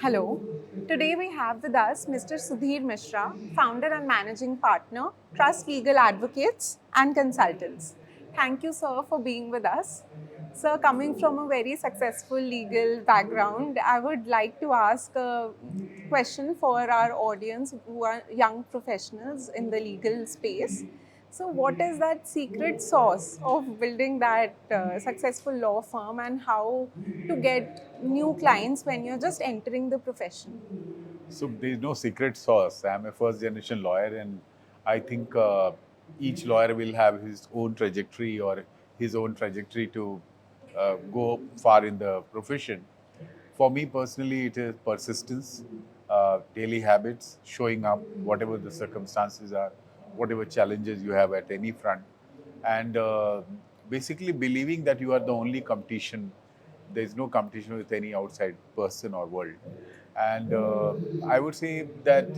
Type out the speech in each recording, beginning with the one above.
Hello. Today we have with us Mr. Sudhir Mishra, founder and managing partner, Trust Legal Advocates and Consultants. Thank you, sir, for being with us. Sir, coming from a very successful legal background, I would like to ask a question for our audience who are young professionals in the legal space. So, what is that secret sauce of building that successful law firm, and how to get new clients when you're just entering the profession? So there's no secret sauce. I'm a first generation lawyer, and I think each lawyer will have his own trajectory or his own trajectory to go far in the profession. For me personally, it is persistence, daily habits, showing up, whatever the circumstances are, whatever challenges you have at any front, and basically believing that you are the only competition. There is no competition with any outside person or world. And I would say that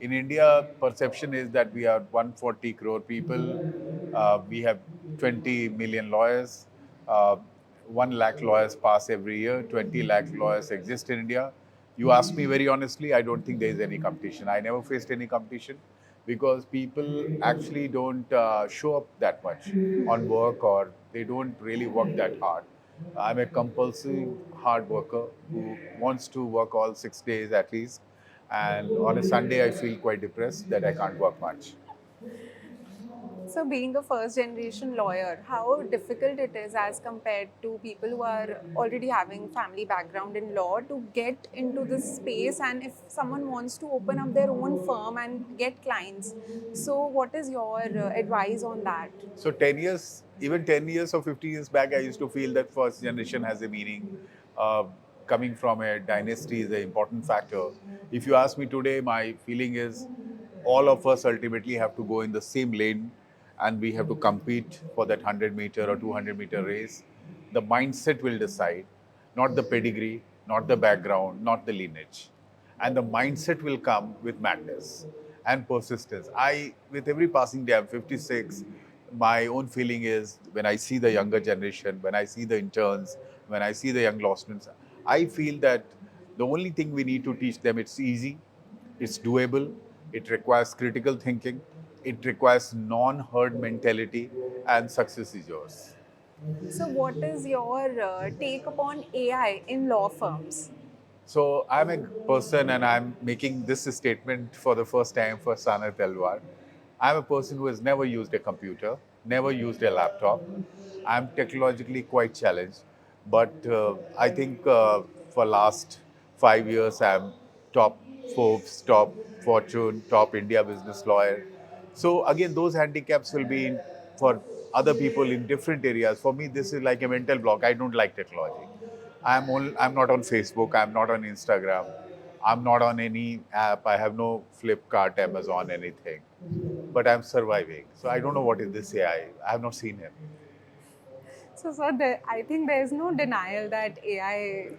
in India, perception is that we are 140 crore people. We have 20 million lawyers. Uh, 1 lakh lawyers pass every year. 20 lakh lawyers exist in India. You ask me very honestly, I don't think there is any competition. I never faced any competition because people actually don't show up that much on work, or they don't really work that hard. I'm a compulsive hard worker who wants to work all 6 days at least. And on a Sunday, I feel quite depressed that I can't work much. So, being a first generation lawyer, how difficult it is as compared to people who are already having family background in law to get into this space, and if someone wants to open up their own firm and get clients. So, what is your advice on that? So 10 years, even 10 years or 15 years back, I used to feel that first generation has a meaning. Uh, Coming from a dynasty is an important factor. If you ask me today, my feeling is all of us ultimately have to go in the same lane, and we have to compete for that 100-meter or 200-meter race. The mindset will decide, not the pedigree, not the background, not the lineage. And the mindset will come with madness and persistence. With every passing day, I'm 56. My own feeling is when I see the younger generation, when I see the interns, when I see the young law students, I feel that the only thing we need to teach them, it's easy, it's doable, it requires critical thinking, it requires non-herd mentality, and success is yours. So, what is your take upon AI in law firms? So I'm a person, and I'm making this statement for the first time for Sana Telwar. I'm a person who has never used a computer, never used a laptop. I'm technologically quite challenged, but I think for last 5 years I'm top Forbes, top Fortune, top India business lawyer. So again, those handicaps will be for other people in different areas. For me, this is like a mental block. I don't like technology. I'm not on Facebook. I'm not on Instagram. I'm not on any app. I have no Flipkart, Amazon, anything. But I'm surviving. So I don't know what is this AI. I have not seen him. So, sir, I think there is no denial that AI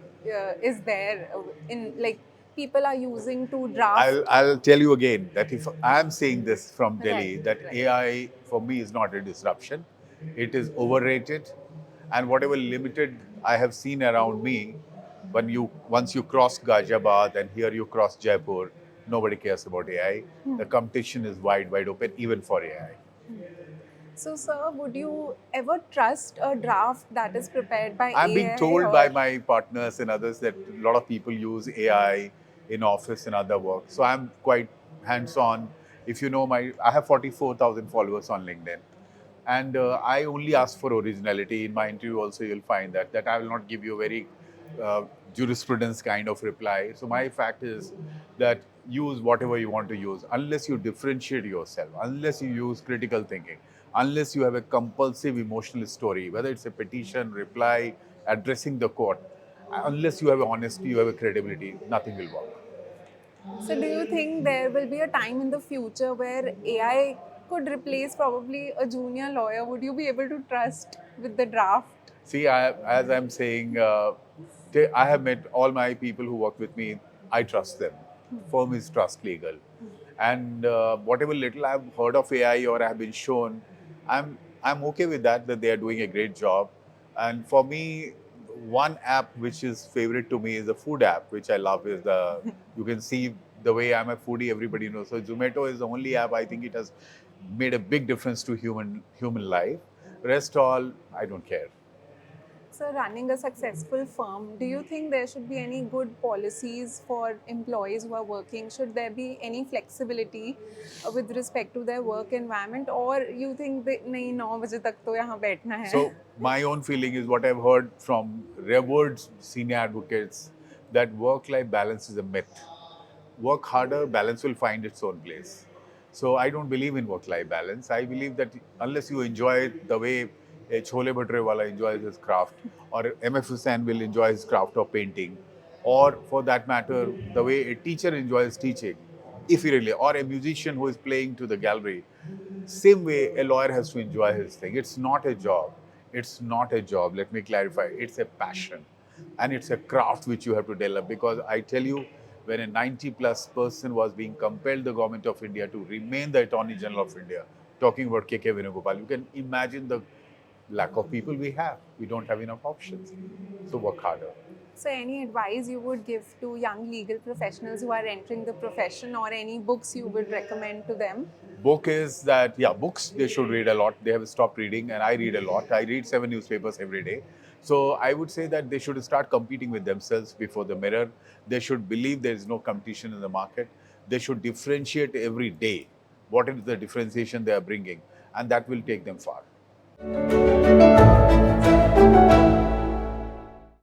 is there in like people are using to draft. I'll tell you again that if I'm saying this from Delhi, Right, that right. AI for me is not a disruption. It is overrated, and whatever limited I have seen around me, once you cross Ghaziabad and here you cross Jaipur, nobody cares about AI. The competition is wide open even for AI. So, sir, would you ever trust a draft that is prepared by I'm being AI told by or? my partners and others that a lot of people use AI in office and other work. So I'm quite hands-on. If you know I have 44,000 followers on LinkedIn, and I only ask for originality. In my interview, also you'll find that I will not give you a very uh, jurisprudence kind of reply. So my fact is that use whatever you want to use, unless you differentiate yourself, unless you use critical thinking, unless you have a compulsive emotional story, whether it's a petition, reply, addressing the court, unless you have a honesty, you have a credibility, nothing will work. So, do you think there will be a time in the future where AI could replace probably a junior lawyer? Would you be able to trust with the draft? See, as I'm saying, I have met all my people who work with me. I trust them. Firm is trust legal, and whatever little I've heard of AI or have been shown, I'm okay with that. That they are doing a great job, and for me, one app which is favorite to me is the food app, which I love. Is the you can see the way I'm a foodie, everybody knows. So Zomato is the only app I think it has made a big difference to human life. Rest all, I don't care. So, running a successful firm, do you think there should be any good policies for employees who are working? Should there be any flexibility with respect to their work environment, or you think that नहीं 9 बजे तक तो यहाँ बैठना है? So my own feeling is what I've heard from revered senior advocates that work-life balance is a myth. Work harder, balance will find its own place. So I don't believe in work-life balance. I believe that unless you enjoy it the way a chole bhature wala enjoys his craft, or MF Hussain will enjoy his craft of painting, or for that matter, the way a teacher enjoys teaching, if he really, or a musician who is playing to the gallery, same way a lawyer has to enjoy his thing. It's not a job. It's not a job. Let me clarify. It's a passion, and it's a craft which you have to develop. Because I tell you, when a 90+ person was being compelled, the government of India, to remain the Attorney General of India, talking about KK Venugopal, you can imagine the lack of people we have. We don't have enough options. So work harder. So, any advice you would give to young legal professionals who are entering the profession, or any books you would recommend to them? Book is that, yeah, books they should read a lot. They have stopped reading, and I read a lot. I read 7 newspapers every day. So I would say that they should start competing with themselves before the mirror. They should believe there is no competition in the market. They should differentiate every day what is the differentiation they are bringing, and that will take them far.